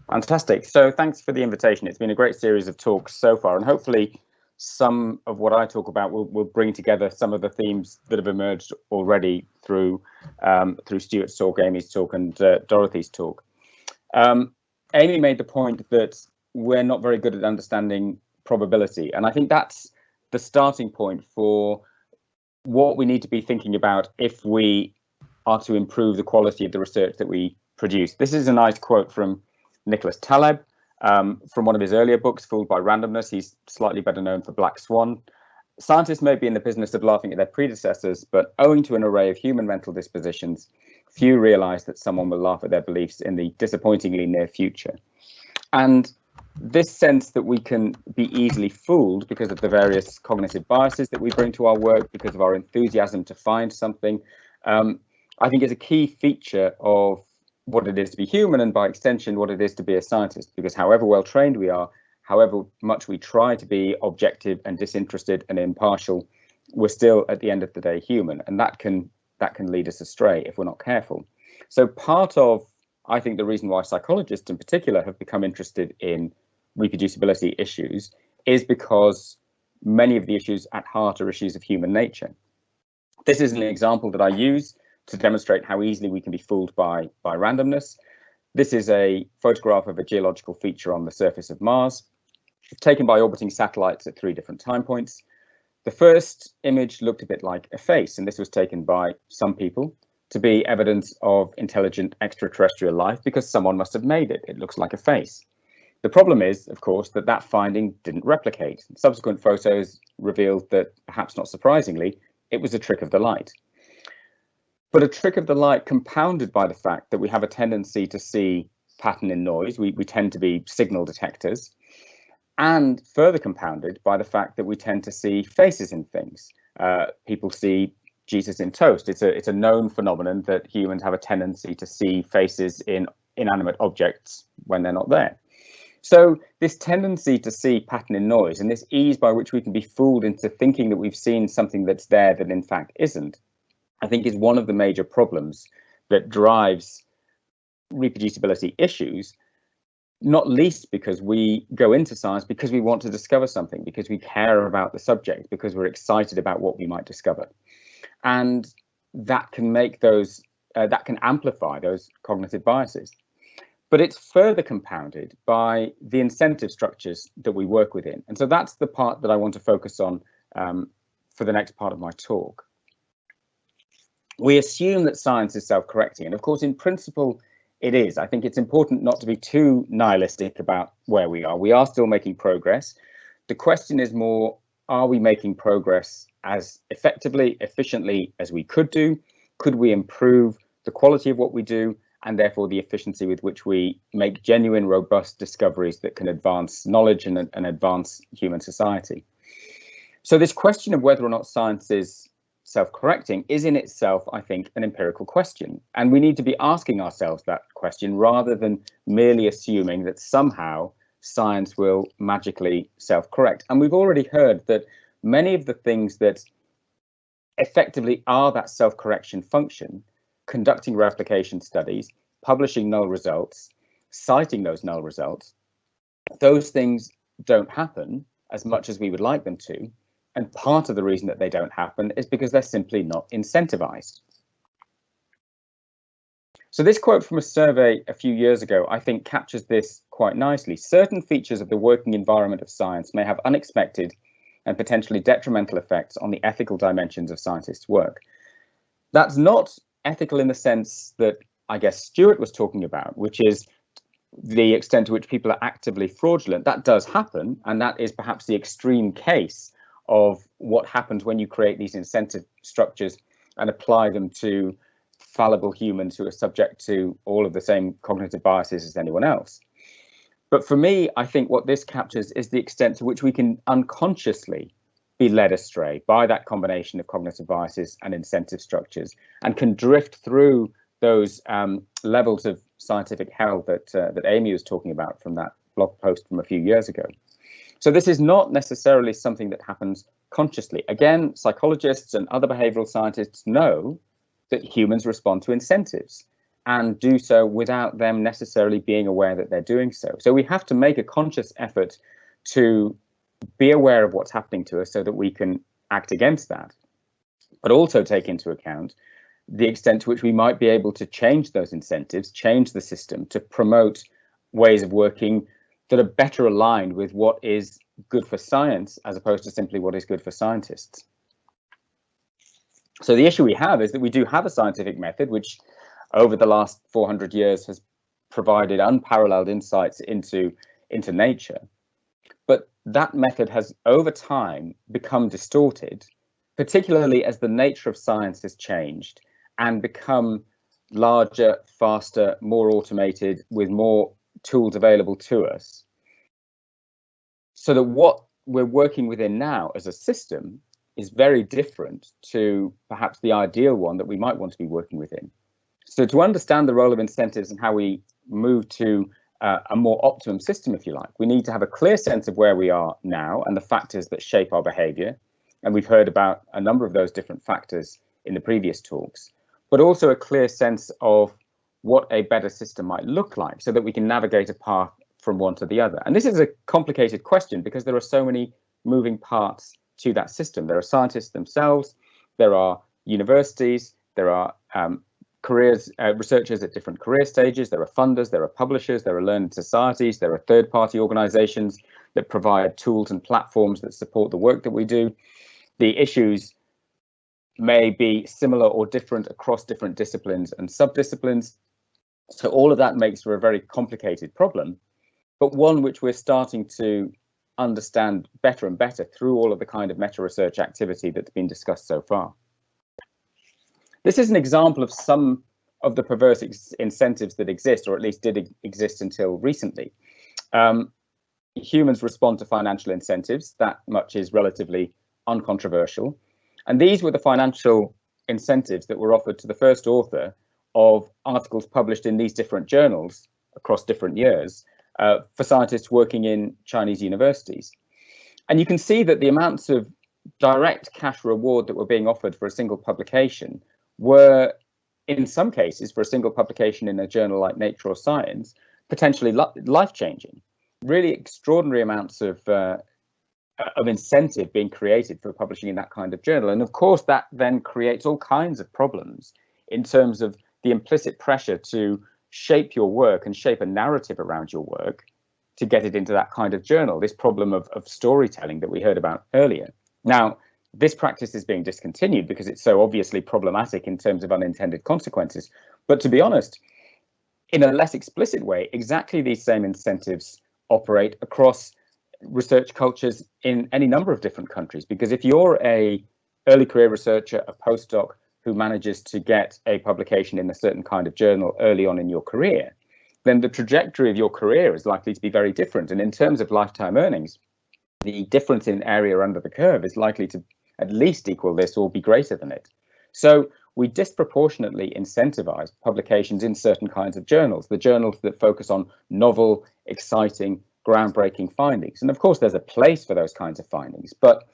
Fantastic. So thanks for the invitation. It's been a great series of talks so far, and hopefully some of what I talk about will bring together some of the themes that have emerged already through Stuart's talk, Amy's talk, and Dorothy's talk. Amy made the point that we're not very good at understanding probability, and I think that's the starting point for what we need to be thinking about if we are to improve the quality of the research that we produce. This is a nice quote from Nicholas Taleb, from one of his earlier books, Fooled by Randomness. He's slightly better known for Black Swan. Scientists may be in the business of laughing at their predecessors, but owing to an array of human mental dispositions, few realize that someone will laugh at their beliefs in the disappointingly near future. And this sense that we can be easily fooled because of the various cognitive biases that we bring to our work, because of our enthusiasm to find something, I think is a key feature of what it is to be human, and by extension what it is to be a scientist, because however well trained we are, however much we try to be objective and disinterested and impartial, we're still at the end of the day human, and that can lead us astray if we're not careful. So part of, I think, the reason why psychologists in particular have become interested in reproducibility issues is because many of the issues at heart are issues of human nature. This is an example that I use to demonstrate how easily we can be fooled by randomness. This is a photograph of a geological feature on the surface of Mars, taken by orbiting satellites at 3 different time points. The first image looked a bit like a face, and this was taken by some people to be evidence of intelligent extraterrestrial life because someone must have made it. It looks like a face. The problem is, of course, that that finding didn't replicate. Subsequent photos revealed that, perhaps not surprisingly, it was a trick of the light. But a trick of the light compounded by the fact that we have a tendency to see pattern in noise. We tend to be signal detectors, and further compounded by the fact that we tend to see faces in things. People see Jesus in toast. It's a known phenomenon that humans have a tendency to see faces in inanimate objects when they're not there. So this tendency to see pattern in noise, and this ease by which we can be fooled into thinking that we've seen something that's there that in fact isn't, I think is one of the major problems that drives reproducibility issues, not least because we go into science because we want to discover something, because we care about the subject, because we're excited about what we might discover. And that can make those, that can amplify those cognitive biases. But it's further compounded by the incentive structures that we work within. And so that's the part that I want to focus on for the next part of my talk. We assume that science is self-correcting, and of course, in principle, it is. I think it's important not to be too nihilistic about where we are. We are still making progress. The question is more, are we making progress as effectively, efficiently as we could do? Could we improve the quality of what we do, and therefore the efficiency with which we make genuine, robust discoveries that can advance knowledge and advance human society? So this question of whether or not science is self-correcting is in itself, I think, an empirical question. And we need to be asking ourselves that question rather than merely assuming that somehow science will magically self-correct. And we've already heard that many of the things that effectively are that self-correction function, conducting replication studies, publishing null results, citing those null results, those things don't happen as much as we would like them to. And part of the reason that they don't happen is because they're simply not incentivized. So this quote from a survey a few years ago, I think, captures this quite nicely. Certain features of the working environment of science may have unexpected and potentially detrimental effects on the ethical dimensions of scientists' work. That's not ethical in the sense that I guess Stuart was talking about, which is the extent to which people are actively fraudulent. That does happen, and that is perhaps the extreme case of what happens when you create these incentive structures and apply them to fallible humans who are subject to all of the same cognitive biases as anyone else. But for me, I think what this captures is the extent to which we can unconsciously be led astray by that combination of cognitive biases and incentive structures, and can drift through those levels of scientific hell that Amy was talking about from that blog post from a few years ago. So this is not necessarily something that happens consciously. Again, psychologists and other behavioral scientists know that humans respond to incentives. and do so without them necessarily being aware that they're doing so. So we have to make a conscious effort to be aware of what's happening to us so that we can act against that, but also take into account the extent to which we might be able to change those incentives, change the system to promote ways of working that are better aligned with what is good for science as opposed to simply what is good for scientists. So the issue we have is that we do have a scientific method which over the last 400 years has provided unparalleled insights into nature. But that method has over time become distorted, particularly as the nature of science has changed and become larger, faster, more automated, with more tools available to us. So that what we're working within now as a system is very different to perhaps the ideal one that we might want to be working within. So to understand the role of incentives and how we move to a more optimum system, if you like, we need to have a clear sense of where we are now and the factors that shape our behavior. And we've heard about a number of those different factors in the previous talks, but also a clear sense of what a better system might look like so that we can navigate a path from one to the other. And this is a complicated question because there are so many moving parts to that system. There are scientists themselves, there are universities, there are researchers at different career stages, there are funders, there are publishers, there are learned societies, there are third-party organizations that provide tools and platforms that support the work that we do. The issues may be similar or different across different disciplines and subdisciplines. So all of that makes for a very complicated problem, but one which we're starting to understand better and better through all of the kind of meta-research activity that's been discussed so far. This is an example of some of the perverse incentives that exist, or at least did exist until recently. Humans respond to financial incentives. That much is relatively uncontroversial. And these were the financial incentives that were offered to the first author of articles published in these different journals across different years for scientists working in Chinese universities. And you can see that the amounts of direct cash reward that were being offered for a single publication were, in some cases, for a single publication in a journal like Nature or Science, potentially life-changing. Really extraordinary amounts of incentive being created for publishing in that kind of journal. And of course, that then creates all kinds of problems in terms of the implicit pressure to shape your work and shape a narrative around your work to get it into that kind of journal, this problem of storytelling that we heard about earlier. Now, this practice is being discontinued because it's so obviously problematic in terms of unintended consequences. But to be honest, in a less explicit way, exactly these same incentives operate across research cultures in any number of different countries. Because if you're a early career researcher, a postdoc who manages to get a publication in a certain kind of journal early on in your career, then the trajectory of your career is likely to be very different. And in terms of lifetime earnings, the difference in area under the curve is likely to at least equal this or be greater than it. So we disproportionately incentivize publications in certain kinds of journals, the journals that focus on novel, exciting, groundbreaking findings. And of course, there's a place for those kinds of findings. But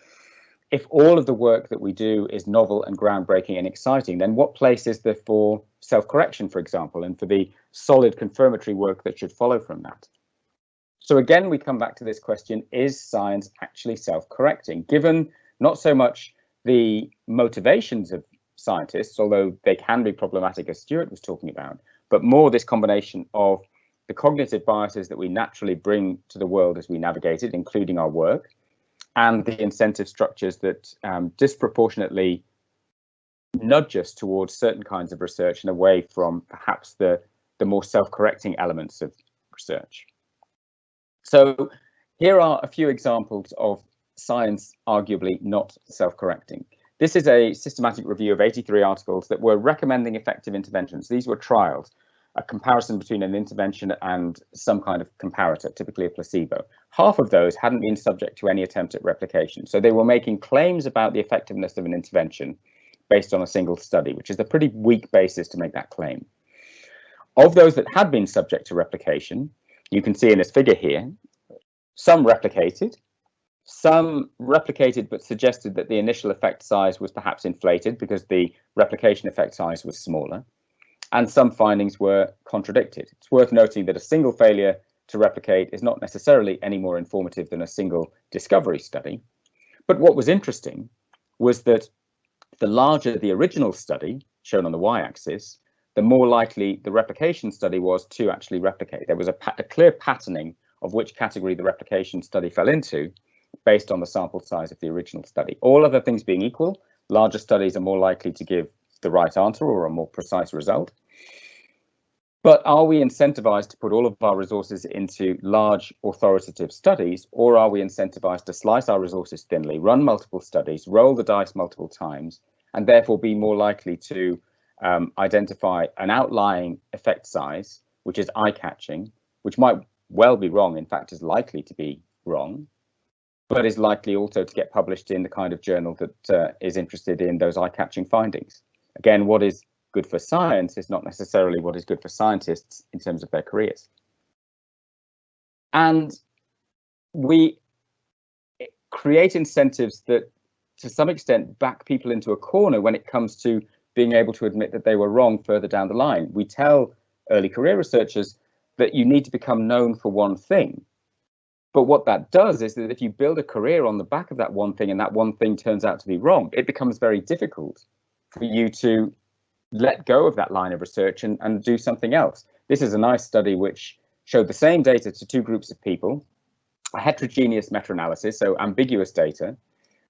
if all of the work that we do is novel and groundbreaking and exciting, then what place is there for self-correction, for example, and for the solid confirmatory work that should follow from that? So again, we come back to this question, is science actually self-correcting? Given not so much the motivations of scientists, although they can be problematic, as Stuart was talking about, but more this combination of the cognitive biases that we naturally bring to the world as we navigate it, including our work, and the incentive structures that disproportionately nudge us towards certain kinds of research and away from perhaps the more self-correcting elements of research. So here are a few examples of science arguably not self-correcting. This is a systematic review of 83 articles that were recommending effective interventions. These were trials, a comparison between an intervention and some kind of comparator, typically a placebo. Half of those hadn't been subject to any attempt at replication. So they were making claims about the effectiveness of an intervention based on a single study, which is a pretty weak basis to make that claim. Of those that had been subject to replication, you can see in this figure here, some replicated but suggested that the initial effect size was perhaps inflated because the replication effect size was smaller. and some findings were contradicted. It's worth noting that a single failure to replicate is not necessarily any more informative than a single discovery study. But what was interesting was that the larger the original study, shown on the y-axis, the more likely the replication study was to actually replicate. There was a clear patterning of which category the replication study fell into based on the sample size of the original study. All other things being equal, larger studies are more likely to give the right answer or a more precise result. But are we incentivized to put all of our resources into large authoritative studies, or are we incentivized to slice our resources thinly, run multiple studies, roll the dice multiple times, and therefore be more likely to identify an outlying effect size, which is eye-catching, which might well be wrong, in fact is likely to be wrong, but is likely also to get published in the kind of journal that is interested in those eye-catching findings. Again, what is good for science is not necessarily what is good for scientists in terms of their careers. And we create incentives that to some extent back people into a corner when it comes to being able to admit that they were wrong further down the line. We tell early career researchers that you need to become known for one thing. But what that does is that if you build a career on the back of that one thing and that one thing turns out to be wrong, it becomes very difficult for you to let go of that line of research and do something else. This is a nice study which showed the same data to two groups of people, a heterogeneous meta-analysis, so ambiguous data,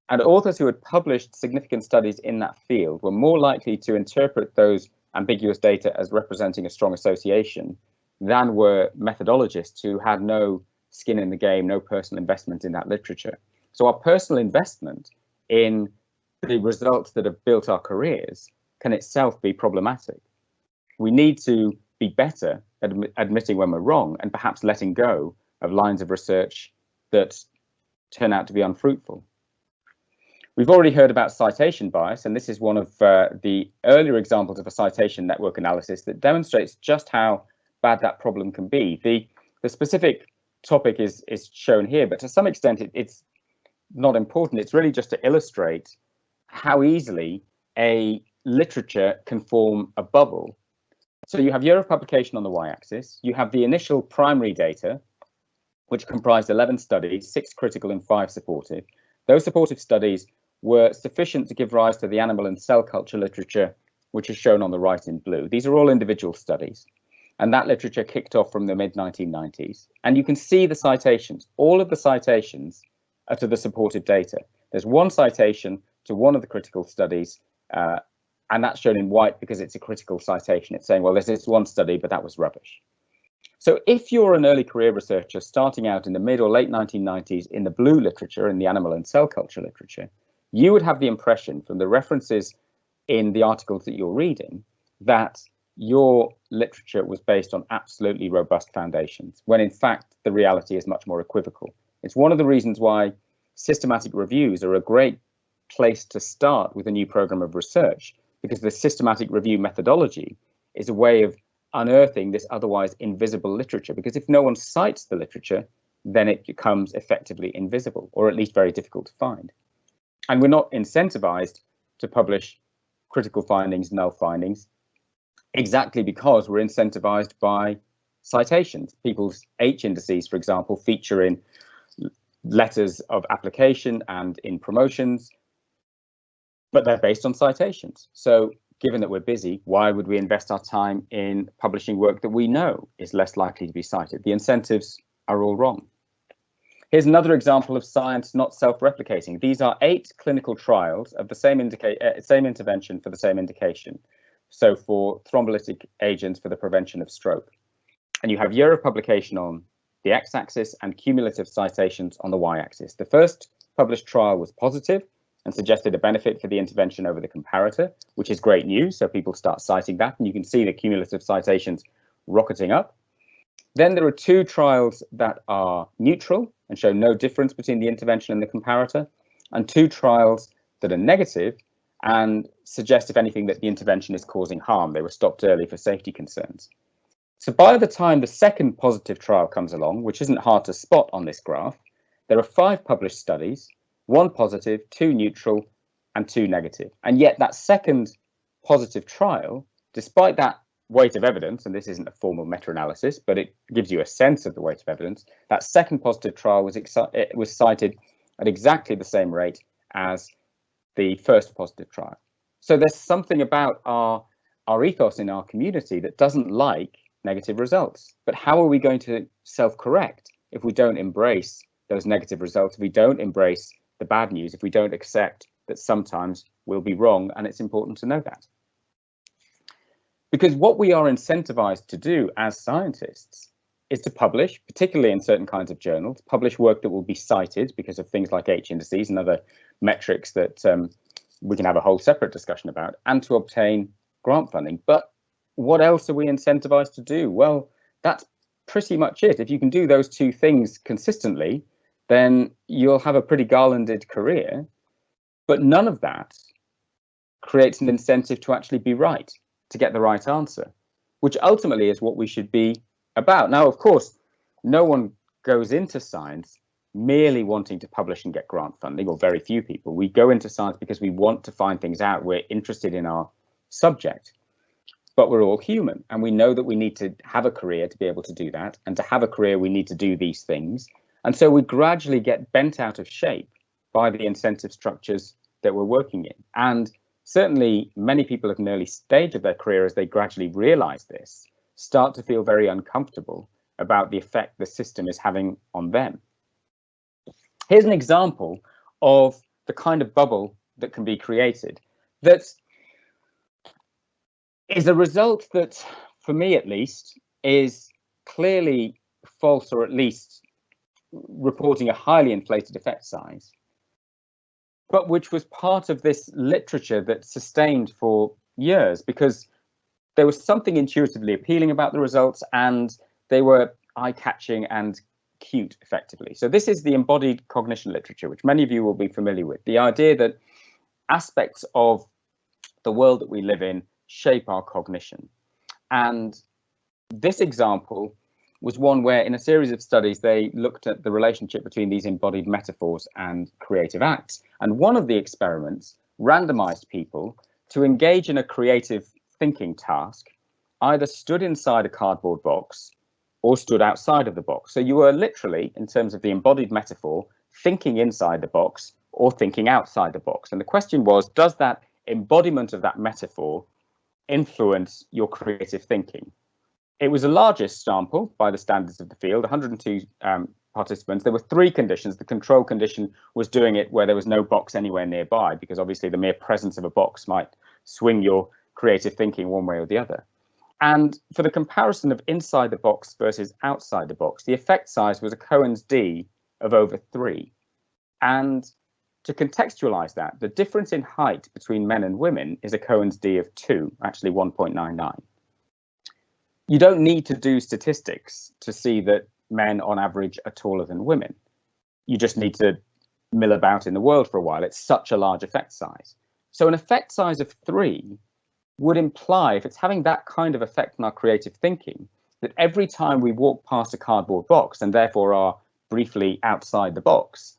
and authors who had published significant studies in that field were more likely to interpret those ambiguous data as representing a strong association than were methodologists who had no skin in the game, no personal investment in that literature. So our personal investment in the results that have built our careers can itself be problematic. We need to be better at admitting when we're wrong and perhaps letting go of lines of research that turn out to be unfruitful. We've already heard about citation bias, and this is one of the earlier examples of a citation network analysis that demonstrates just how bad that problem can be. The specific topic is shown here, but to some extent it's not important. It's really just to illustrate how easily a literature can form a bubble. So you have year of publication on the y-axis, you have the initial primary data, which comprised 11 studies, 6 critical and 5 supportive. Those supportive studies were sufficient to give rise to the animal and cell culture literature, which is shown on the right in blue. These are all individual studies, and that literature kicked off from the mid-1990s. And you can see the citations. All of the citations are to the supportive data. There's one citation to one of the critical studies, and that's shown in white because it's a critical citation. It's saying, well, there's this one study, but that was rubbish. So if you're an early career researcher starting out in the mid or late 1990s in the blue literature, in the animal and cell culture literature, you would have the impression from the references in the articles that you're reading that your literature was based on absolutely robust foundations, when in fact the reality is much more equivocal. It's one of the reasons why systematic reviews are a great place to start with a new program of research, because the systematic review methodology is a way of unearthing this otherwise invisible literature, because if no one cites the literature, then it becomes effectively invisible, or at least very difficult to find. And we're not incentivized to publish critical findings, null findings, exactly because we're incentivized by citations. People's H indices, for example, feature in letters of application and in promotions, but they're based on citations. So given that we're busy, why would we invest our time in publishing work that we know is less likely to be cited? The incentives are all wrong. Here's another example of science not self-replicating. These are 8 clinical trials of the same intervention for the same indication. So for thrombolytic agents for the prevention of stroke. And you have year of publication on the x-axis and cumulative citations on the y-axis. The first published trial was positive and suggested a benefit for the intervention over the comparator, which is great news. So people start citing that, and you can see the cumulative citations rocketing up. Then there are 2 trials that are neutral and show no difference between the intervention and the comparator, and 2 trials that are negative and suggest, if anything, that the intervention is causing harm. They were stopped early for safety concerns. So by the time the second positive trial comes along, which isn't hard to spot on this graph, there are 5 published studies, 1 positive, 2 neutral, and 2 negative. And yet that second positive trial, despite that weight of evidence, and this isn't a formal meta-analysis, but it gives you a sense of the weight of evidence, that second positive trial was cited at exactly the same rate as the first positive trial. So there's something about our ethos in our community that doesn't like negative results. But how are we going to self-correct if we don't embrace those negative results, if we don't embrace the bad news, if we don't accept that sometimes we'll be wrong? And it's important to know that. Because what we are incentivized to do as scientists is to publish, particularly in certain kinds of journals, publish work that will be cited because of things like H indices and other metrics that we can have a whole separate discussion about, and to obtain grant funding. But what else are we incentivized to do? Well, that's pretty much it. If you can do those two things consistently, then you'll have a pretty garlanded career. But none of that creates an incentive to actually be right, to get the right answer, which ultimately is what we should be about. Now, of course, no one goes into science merely wanting to publish and get grant funding, or very few people. We go into science because we want to find things out. We're interested in our subject, but we're all human, and we know that we need to have a career to be able to do that. And to have a career, we need to do these things. And so we gradually get bent out of shape by the incentive structures that we're working in. And certainly many people at an early stage of their career, as they gradually realize this, start to feel very uncomfortable about the effect the system is having on them. Here's an example of the kind of bubble that can be created that is a result that, for me at least, is clearly false, or at least reporting a highly inflated effect size, but which was part of this literature that sustained for years because there was something intuitively appealing about the results, and they were eye-catching and cute, effectively. So this is the embodied cognition literature, which many of you will be familiar with. The idea that aspects of the world that we live in shape our cognition. And this example was one where, in a series of studies, they looked at the relationship between these embodied metaphors and creative acts. And one of the experiments randomized people to engage in a creative thinking task, either stood inside a cardboard box or stood outside of the box. So you were literally, in terms of the embodied metaphor, thinking inside the box or thinking outside the box. And the question was, does that embodiment of that metaphor influence your creative thinking? It was the largest sample by the standards of the field, 102 participants. There were three conditions. The control condition was doing it where there was no box anywhere nearby, because obviously the mere presence of a box might swing your creative thinking one way or the other. And for the comparison of inside the box versus outside the box, the effect size was a Cohen's d of over 3. And to contextualize that, the difference in height between men and women is a Cohen's d of 2, actually 1.99. You don't need to do statistics to see that men on average are taller than women. You just need to mill about in the world for a while. It's such a large effect size. So an effect size of 3 would imply, if it's having that kind of effect on our creative thinking, that every time we walk past a cardboard box and therefore are briefly outside the box,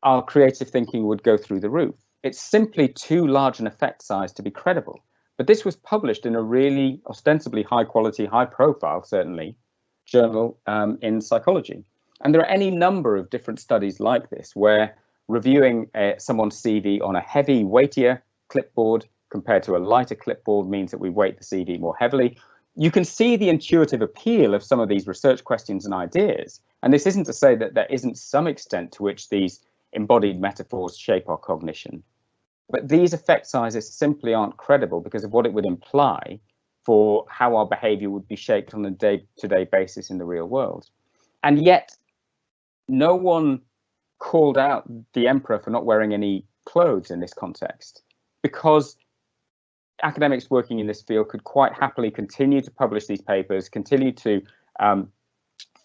our creative thinking would go through the roof. It's simply too large an effect size to be credible. But this was published in a really ostensibly high quality, high profile, certainly, journal in psychology. And there are any number of different studies like this, where reviewing someone's CV on a heavy, weightier clipboard compared to a lighter clipboard means that we weight the CV more heavily. You can see the intuitive appeal of some of these research questions and ideas. And this isn't to say that there isn't some extent to which these embodied metaphors shape our cognition. But these effect sizes simply aren't credible because of what it would imply for how our behavior would be shaped on a day-to-day basis in the real world. And yet, no one called out the emperor for not wearing any clothes in this context, because academics working in this field could quite happily continue to publish these papers, continue to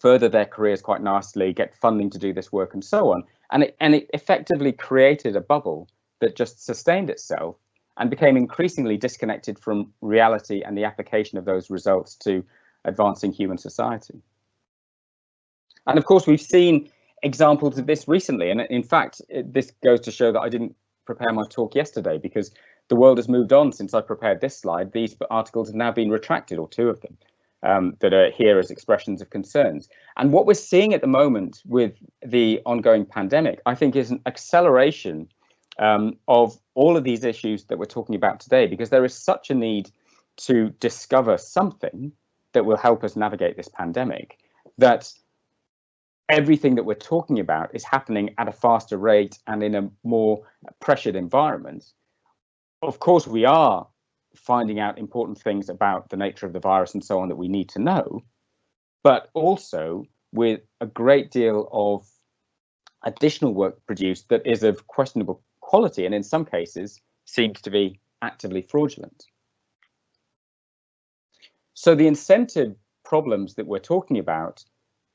further their careers quite nicely, get funding to do this work and so on. And it effectively created a bubble that just sustained itself and became increasingly disconnected from reality and the application of those results to advancing human society. And of course, we've seen examples of this recently. And in fact, this goes to show that I didn't prepare my talk yesterday, because the world has moved on since I prepared this slide. These articles have now been retracted, or two of them, that are here as expressions of concerns. And what we're seeing at the moment with the ongoing pandemic, I think, is an acceleration of all of these issues that we're talking about today, because there is such a need to discover something that will help us navigate this pandemic, that everything that we're talking about is happening at a faster rate and in a more pressured environment. Of course, we are finding out important things about the nature of the virus and so on that we need to know, but also with a great deal of additional work produced that is of questionable quality, and in some cases seems to be actively fraudulent. So the incentive problems that we're talking about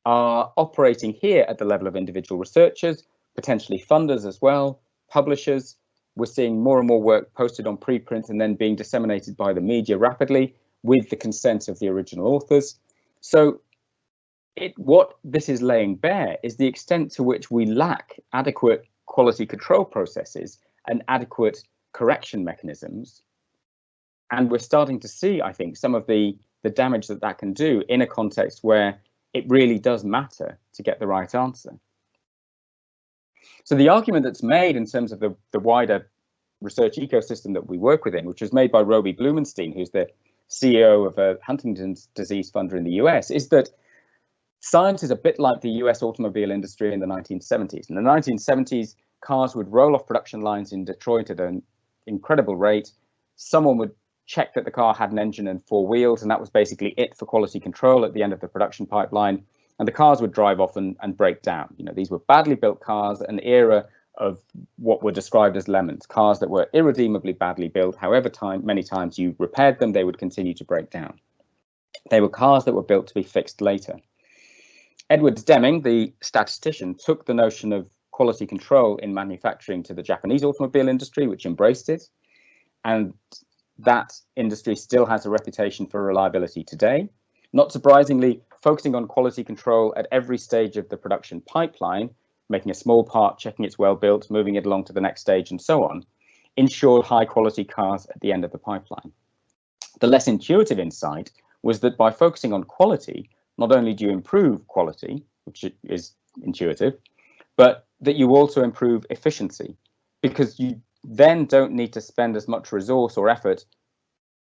are operating here at the level of individual researchers, potentially funders as well, publishers. We're seeing more and more work posted on preprint and then being disseminated by the media rapidly with the consent of the original authors. So what this is laying bare is the extent to which we lack adequate quality control processes and adequate correction mechanisms. And we're starting to see, I think, some of the damage that that can do in a context where it really does matter to get the right answer. So the argument that's made in terms of the wider research ecosystem that we work within, which was made by Roby Blumenstein, who's the CEO of a Huntington's disease funder in the US, is that science is a bit like the US automobile industry in the 1970s. In the 1970s, cars would roll off production lines in Detroit at an incredible rate. Someone would check that the car had an engine and four wheels, and that was basically it for quality control at the end of the production pipeline. And the cars would drive off and break down. You know, these were badly built cars, an era of what were described as lemons, cars that were irredeemably badly built. However many times you repaired them, they would continue to break down. They were cars that were built to be fixed later. Edward Deming, the statistician, took the notion of quality control in manufacturing to the Japanese automobile industry, which embraced it. And that industry still has a reputation for reliability today. Not surprisingly, focusing on quality control at every stage of the production pipeline, making a small part, checking it's well built, moving it along to the next stage, and so on, ensured high quality cars at the end of the pipeline. The less intuitive insight was that by focusing on quality, not only do you improve quality, which is intuitive, but that you also improve efficiency, because you then don't need to spend as much resource or effort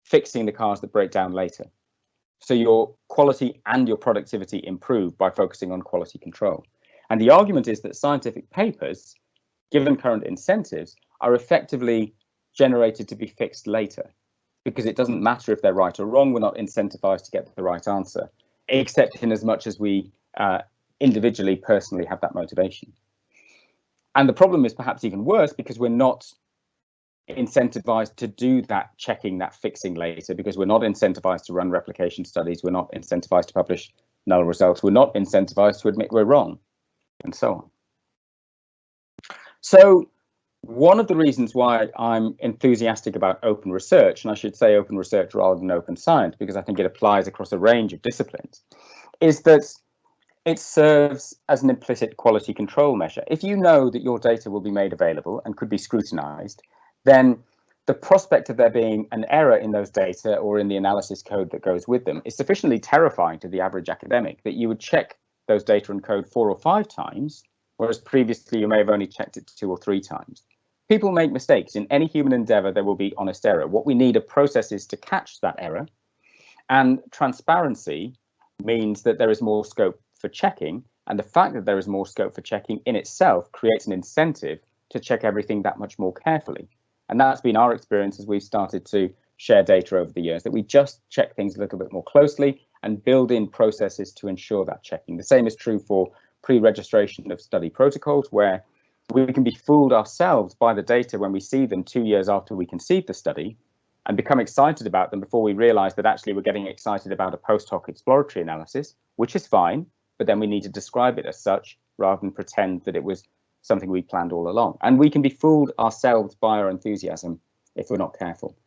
fixing the cars that break down later. So your quality and your productivity improve by focusing on quality control. And the argument is that scientific papers, given current incentives, are effectively generated to be fixed later, because it doesn't matter if they're right or wrong. We're not incentivized to get the right answer, except in as much as we individually, personally have that motivation. And the problem is perhaps even worse, because we're not incentivized to do that checking, that fixing later, because we're not incentivized to run replication studies. We're not incentivized to publish null results. We're not incentivized to admit we're wrong, and so on. So one of the reasons why I'm enthusiastic about open research, and I should say open research rather than open science, because I think it applies across a range of disciplines, is that it serves as an implicit quality control measure. If you know that your data will be made available and could be scrutinized, then the prospect of there being an error in those data or in the analysis code that goes with them is sufficiently terrifying to the average academic that you would check those data and code 4 or 5 times, whereas previously you may have only checked it 2 or 3 times. People make mistakes. In any human endeavor, there will be honest error. What we need are processes to catch that error, and transparency means that there is more scope for checking, and the fact that there is more scope for checking in itself creates an incentive to check everything that much more carefully. And that's been our experience as we've started to share data over the years, that we just check things a little bit more closely and build in processes to ensure that checking. The same is true for pre-registration of study protocols, where we can be fooled ourselves by the data when we see them 2 years after we conceive the study and become excited about them before we realize that actually we're getting excited about a post hoc exploratory analysis, which is fine, but then we need to describe it as such rather than pretend that it was something we planned all along. And we can be fooled ourselves by our enthusiasm if we're not careful.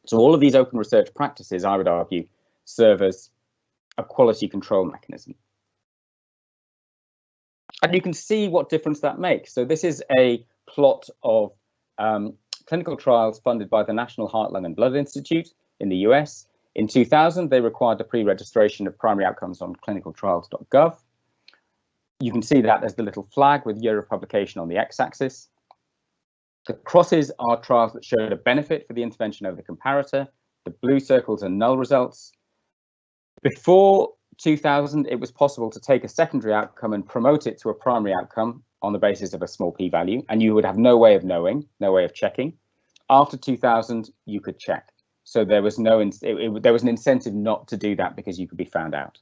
So all of these open research practices, I would argue, serve as a quality control mechanism. And you can see what difference that makes. So this is a plot of clinical trials funded by the National Heart, Lung and Blood Institute in the US. In 2000, they required the pre-registration of primary outcomes on clinicaltrials.gov. You can see that as the little flag with year of publication on the x-axis. The crosses are trials that showed a benefit for the intervention over the comparator. The blue circles are null results. Before 2000, it was possible to take a secondary outcome and promote it to a primary outcome on the basis of a small p-value, and you would have no way of knowing, no way of checking. After 2000, you could check. So there was there was an incentive not to do that because you could be found out.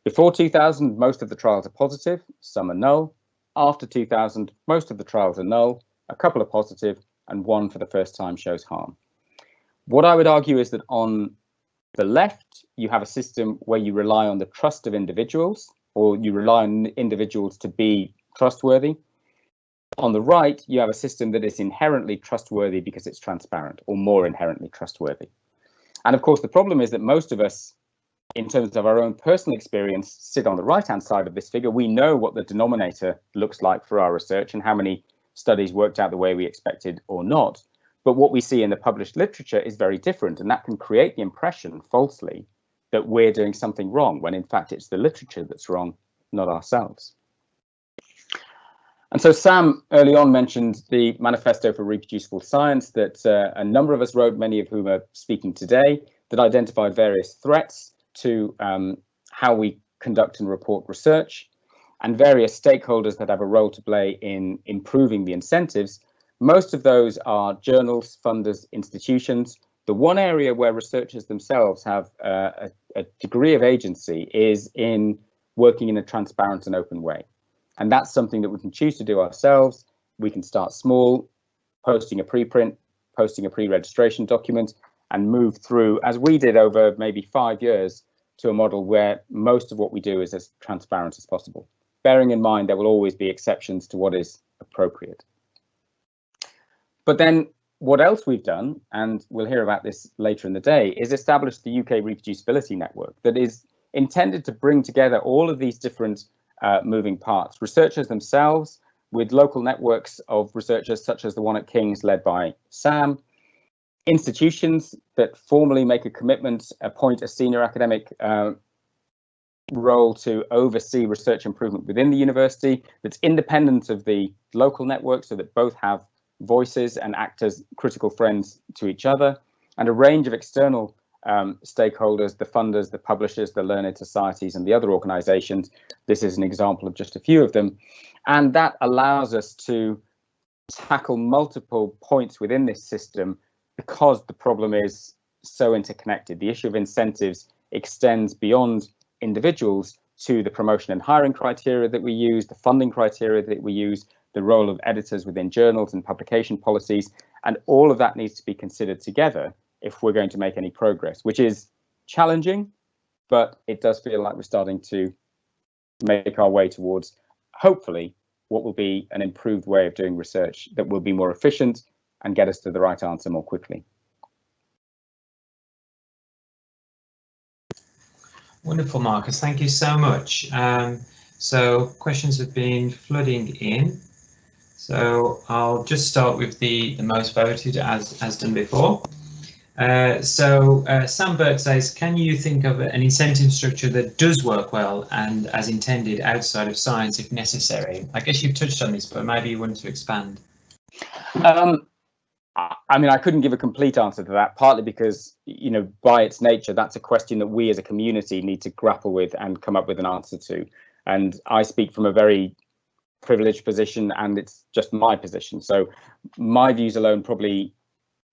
Before 2000, most of the trials are positive, some are null. After 2000, most of the trials are null, a couple are positive, and one for the first time shows harm. What I would argue is that on the left, you have a system where you rely on the trust of individuals, or you rely on individuals to be trustworthy. On the right, you have a system that is inherently trustworthy because it's transparent, or more inherently trustworthy. And of course, the problem is that most of us, in terms of our own personal experience, sit on the right-hand side of this figure. We know what the denominator looks like for our research and how many studies worked out the way we expected or not. But what we see in the published literature is very different, and that can create the impression, falsely, that we're doing something wrong, when in fact it's the literature that's wrong, not ourselves. And so Sam early on mentioned the Manifesto for Reproducible Science that a number of us wrote, many of whom are speaking today, that identified various threats to how we conduct and report research, and various stakeholders that have a role to play in improving the incentives. Most of those are journals, funders, institutions. The one area where researchers themselves have a degree of agency is in working in a transparent and open way. And that's something that we can choose to do ourselves. We can start small, posting a preprint, posting a pre-registration document, and move through, as we did over maybe 5 years, to a model where most of what we do is as transparent as possible, bearing in mind there will always be exceptions to what is appropriate. But then what else we've done, and we'll hear about this later in the day, is establish the UK Reproducibility Network that is intended to bring together all of these different moving parts. Researchers themselves, with local networks of researchers such as the one at King's led by Sam, institutions that formally make a commitment, appoint a senior academic role to oversee research improvement within the university that's independent of the local network, so that both have voices and act as critical friends to each other, and a range of external stakeholders, the funders, the publishers, the learned societies, and the other organizations. This is an example of just a few of them. And that allows us to tackle multiple points within this system because the problem is so interconnected. The issue of incentives extends beyond individuals to the promotion and hiring criteria that we use, the funding criteria that we use, the role of editors within journals and publication policies, and all of that needs to be considered together if we're going to make any progress, which is challenging, but it does feel like we're starting to make our way towards, hopefully, what will be an improved way of doing research that will be more efficient and get us to the right answer more quickly. Wonderful, Marcus. Thank you so much. So questions have been flooding in. So I'll just start with the most voted as done before. Sam Burt says, can you think of an incentive structure that does work well and as intended outside of science if necessary? I guess you've touched on this, but maybe you wanted to expand. I mean, I couldn't give a complete answer to that, partly because, you know, by its nature, that's a question that we as a community need to grapple with and come up with an answer to. And I speak from a very privileged position, and it's just my position. So my views alone probably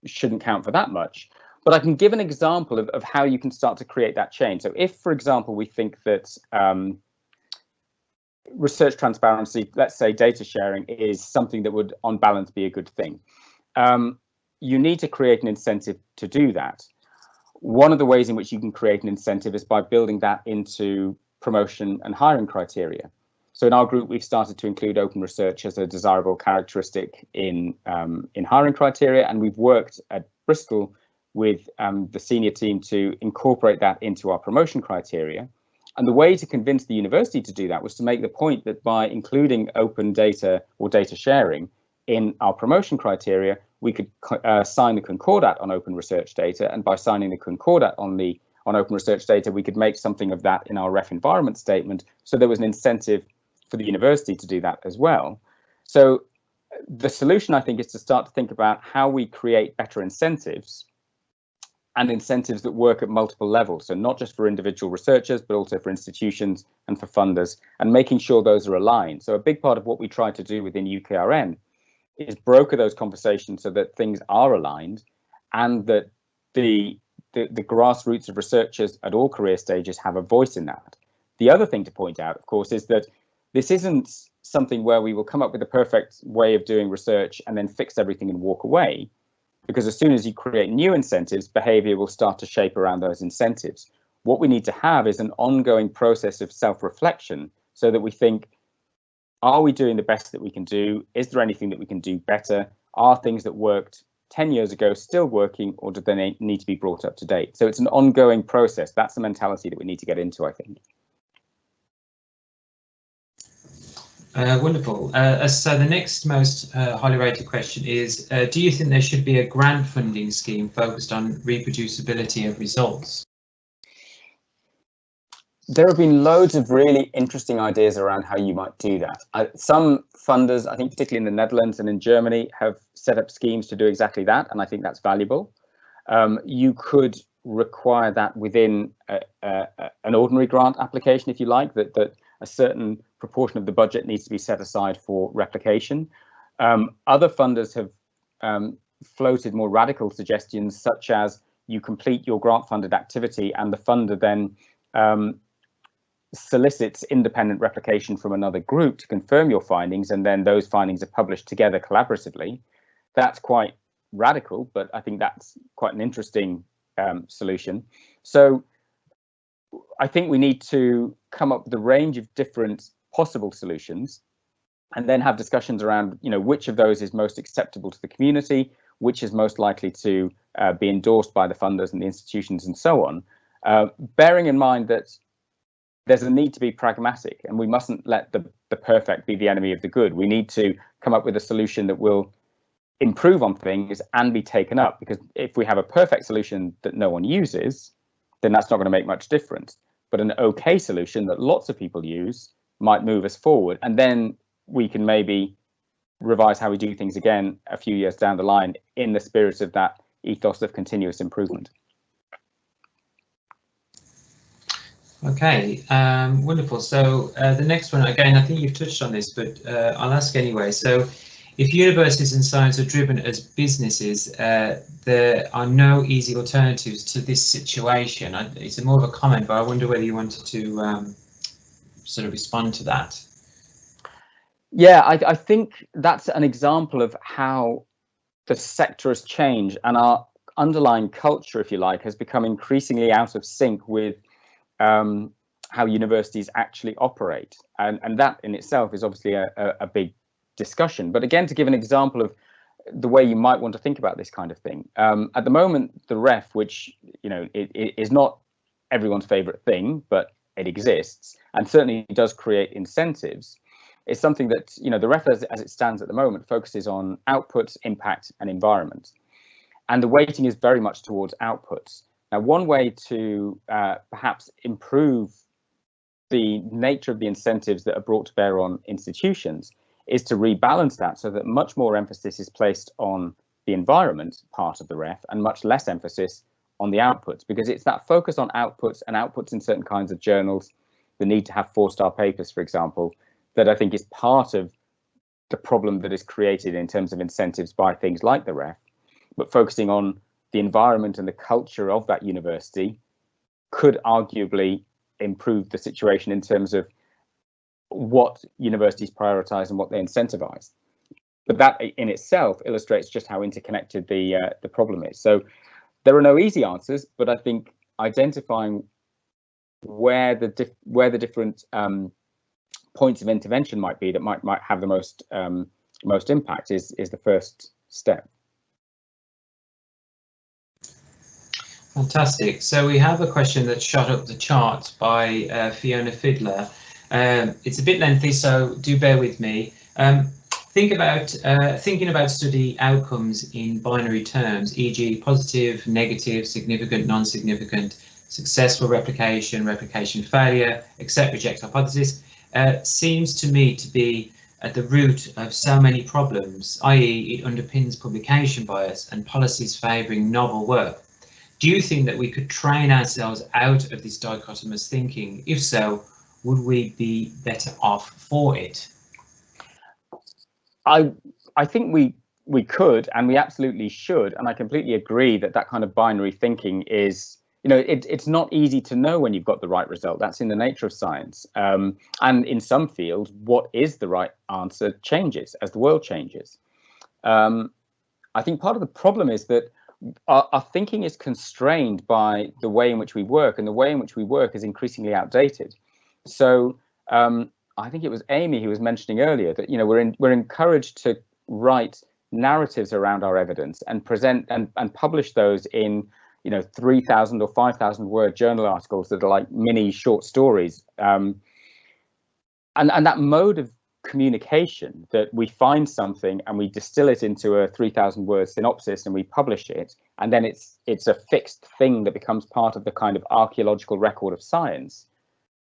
shouldn't count for that much. But I can give an example of how you can start to create that change. So if, for example, we think that research transparency, let's say data sharing, is something that would on balance be a good thing, you need to create an incentive to do that. One of the ways in which you can create an incentive is by building that into promotion and hiring criteria. So in our group, we've started to include open research as a desirable characteristic in hiring criteria, and we've worked at Bristol with the senior team to incorporate that into our promotion criteria. And the way to convince the university to do that was to make the point that by including open data or data sharing in our promotion criteria, we could sign the concordat on open research data, and by signing the concordat on open research data, we could make something of that in our ref environment statement. So there was an incentive for the university to do that as well. So the solution, I think, is to start to think about how we create better incentives, and incentives that work at multiple levels. So not just for individual researchers, but also for institutions and for funders, and making sure those are aligned. So a big part of what we try to do within UKRN is broker those conversations so that things are aligned, and that the grassroots of researchers at all career stages have a voice in that. The other thing to point out, of course, is that this isn't something where we will come up with a perfect way of doing research and then fix everything and walk away. Because as soon as you create new incentives, behavior will start to shape around those incentives. What we need to have is an ongoing process of self-reflection, so that we think, are we doing the best that we can do? Is there anything that we can do better? Are things that worked 10 years ago still working, or do they need to be brought up to date? So it's an ongoing process. That's the mentality that we need to get into, I think. Wonderful. So the next most highly rated question is, do you think there should be a grant funding scheme focused on reproducibility of results? There have been loads of really interesting ideas around how you might do that. Some funders, I think particularly in the Netherlands and in Germany, have set up schemes to do exactly that, and I think that's valuable. You could require that within an ordinary grant application, if you like, that a certain proportion of the budget needs to be set aside for replication. Other funders have floated more radical suggestions, such as you complete your grant-funded activity and the funder then solicits independent replication from another group to confirm your findings, and then those findings are published together collaboratively. That's quite radical, but I think that's quite an interesting solution. So I think we need to come up with a range of different possible solutions, and then have discussions around, which of those is most acceptable to the community, which is most likely to be endorsed by the funders and the institutions and so on, bearing in mind that there's a need to be pragmatic, and we mustn't let the perfect be the enemy of the good. We need to come up with a solution that will improve on things and be taken up, because if we have a perfect solution that no one uses, then that's not going to make much difference. But an okay solution that lots of people use might move us forward, and then we can maybe revise how we do things again a few years down the line in the spirit of that ethos of continuous improvement. Okay, wonderful. So the next one, again, I think you've touched on this, but I'll ask anyway. So if universities and science are driven as businesses, there are no easy alternatives to this situation. It's more of a comment, but I wonder whether you wanted to sort of respond to that. Yeah, I think that's an example of how the sector has changed, and our underlying culture, if you like, has become increasingly out of sync with how universities actually operate. And that in itself is obviously a big discussion. But again, to give an example of the way you might want to think about this kind of thing, at the moment, the ref, which it is not everyone's favorite thing, but it exists and certainly does create incentives, is something that the ref as it stands at the moment focuses on outputs, impact and environment, and the weighting is very much towards outputs. Now, one way to perhaps improve the nature of the incentives that are brought to bear on institutions is to rebalance that so that much more emphasis is placed on the environment part of the ref and much less emphasis on the outputs, because it's that focus on outputs and outputs in certain kinds of journals, the need to have 4-star papers, for example, that I think is part of the problem that is created in terms of incentives by things like the ref. But focusing on the environment and the culture of that university could arguably improve the situation in terms of what universities prioritize and what they incentivize. But that in itself illustrates just how interconnected the problem is. So there are no easy answers, but I think identifying where the different points of intervention might be that might have the most impact is the first step. Fantastic. So we have a question that shot up the chart by Fiona Fiddler. It's a bit lengthy, so do bear with me. Thinking about study outcomes in binary terms, e.g. positive, negative, significant, non-significant, successful replication, replication failure, accept, reject hypothesis, seems to me to be at the root of so many problems, i.e. it underpins publication bias and policies favouring novel work. Do you think that we could train ourselves out of this dichotomous thinking? If so, would we be better off for it? I think we could, and we absolutely should, and I completely agree that that kind of binary thinking is, it's not easy to know when you've got the right result. That's in the nature of science. And in some fields, what is the right answer changes as the world changes. I think part of the problem is that our thinking is constrained by the way in which we work, and the way in which we work is increasingly outdated. So I think it was Amy who was mentioning earlier that we're encouraged to write narratives around our evidence and present and publish those in 3,000 or 5,000 word journal articles that are like mini short stories, and that mode of communication, that we find something and we distill it into a 3,000 word synopsis and we publish it, and then it's a fixed thing that becomes part of the kind of archaeological record of science.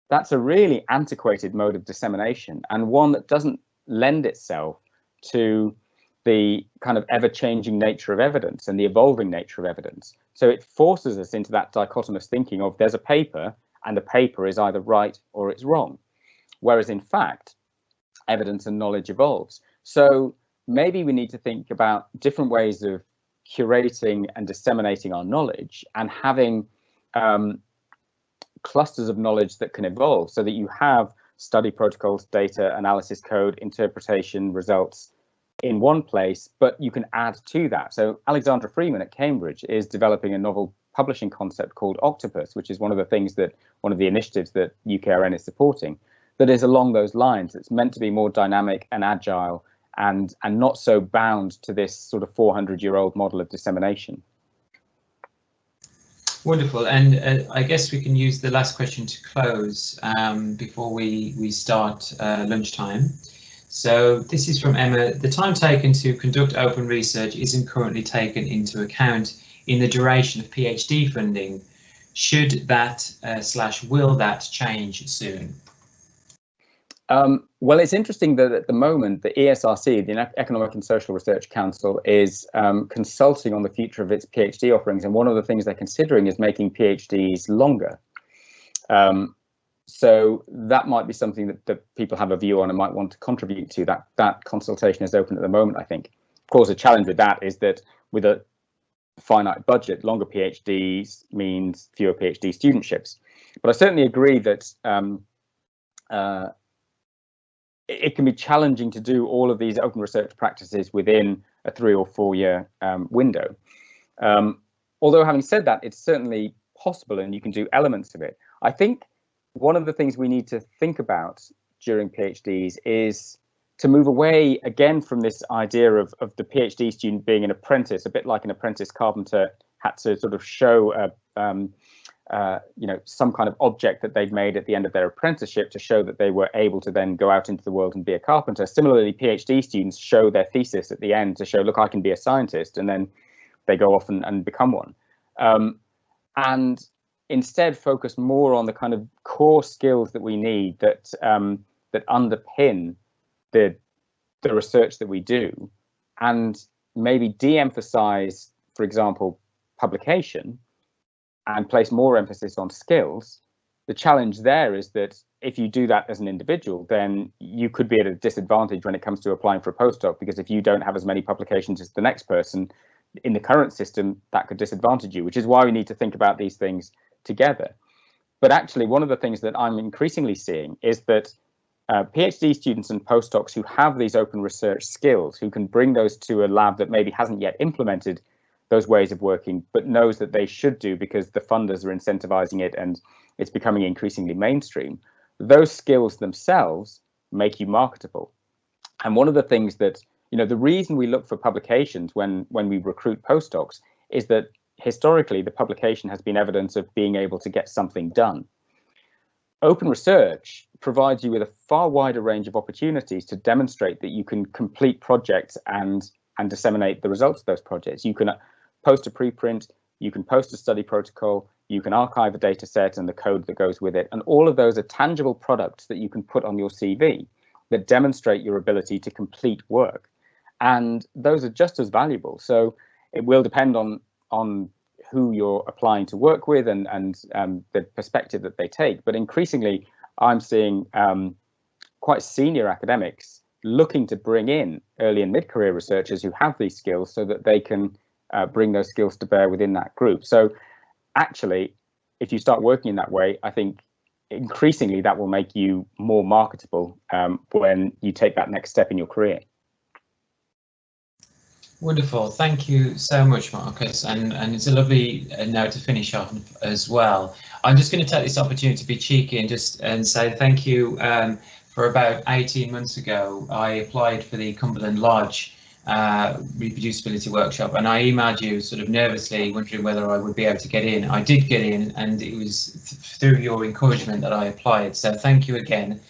That's a really antiquated mode of dissemination, and one that doesn't lend itself to the kind of ever-changing nature of evidence and the evolving nature of evidence. So it forces us into that dichotomous thinking of there's a paper and the paper is either right or it's wrong. Whereas in fact, evidence and knowledge evolves. So maybe we need to think about different ways of curating and disseminating our knowledge and having clusters of knowledge that can evolve, so that you have study protocols, data, analysis code, interpretation, results in one place, but you can add to that. So Alexandra Freeman at Cambridge is developing a novel publishing concept called Octopus, which is one of the initiatives that UKRN is supporting, that is along those lines. It's meant to be more dynamic and agile and not so bound to this sort of 400-year-old model of dissemination. Wonderful, and I guess we can use the last question to close before we start lunchtime. So this is from Emma. The time taken to conduct open research isn't currently taken into account in the duration of PhD funding. Should that / will that change soon? Well, it's interesting that at the moment, the ESRC, the Economic and Social Research Council, is consulting on the future of its PhD offerings. And one of the things they're considering is making PhDs longer. So that might be something that people have a view on and might want to contribute to. That consultation is open at the moment, I think. Of course, the challenge with that is that with a finite budget, longer PhDs means fewer PhD studentships. But I certainly agree that it can be challenging to do all of these open research practices within a 3 or 4 year window. Although having said that, it's certainly possible and you can do elements of it. I think one of the things we need to think about during PhDs is to move away again from this idea of the PhD student being an apprentice, a bit like an apprentice carpenter had to sort of show some kind of object that they'd made at the end of their apprenticeship to show that they were able to then go out into the world and be a carpenter. Similarly, PhD students show their thesis at the end to show, look, I can be a scientist, and then they go off and become one. And instead focus more on the kind of core skills that we need that underpin the research that we do, and maybe de-emphasize, for example, publication, and place more emphasis on skills. The challenge there is that if you do that as an individual, then you could be at a disadvantage when it comes to applying for a postdoc, because if you don't have as many publications as the next person in the current system, that could disadvantage you, which is why we need to think about these things together. But actually, one of the things that I'm increasingly seeing is that PhD students and postdocs who have these open research skills, who can bring those to a lab that maybe hasn't yet implemented those ways of working, but knows that they should do because the funders are incentivizing it and it's becoming increasingly mainstream, those skills themselves make you marketable. And one of the things that, the reason we look for publications when we recruit postdocs is that historically the publication has been evidence of being able to get something done. Open research provides you with a far wider range of opportunities to demonstrate that you can complete projects and disseminate the results of those projects. You can post a preprint, you can post a study protocol, you can archive a data set and the code that goes with it. And all of those are tangible products that you can put on your CV that demonstrate your ability to complete work. And those are just as valuable. So it will depend on who you're applying to work with and the perspective that they take. But increasingly, I'm seeing quite senior academics looking to bring in early and mid-career researchers who have these skills so that they can bring those skills to bear within that group. So actually, if you start working in that way, I think increasingly that will make you more marketable when you take that next step in your career. Wonderful. Thank you so much, Marcus. And it's a lovely note to finish on as well. I'm just going to take this opportunity to be cheeky and say thank you. For about 18 months ago, I applied for the Cumberland Lodge reproducibility workshop, and I emailed you sort of nervously wondering whether I would be able to get in. I did get in, and it was through your encouragement that I applied. So thank you again.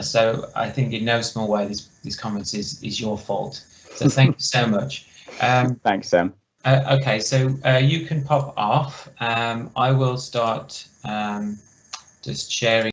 So I think in no small way this conference is your fault. So thank you so much. Thanks, Sam. Okay, so you can pop off. I will start just sharing.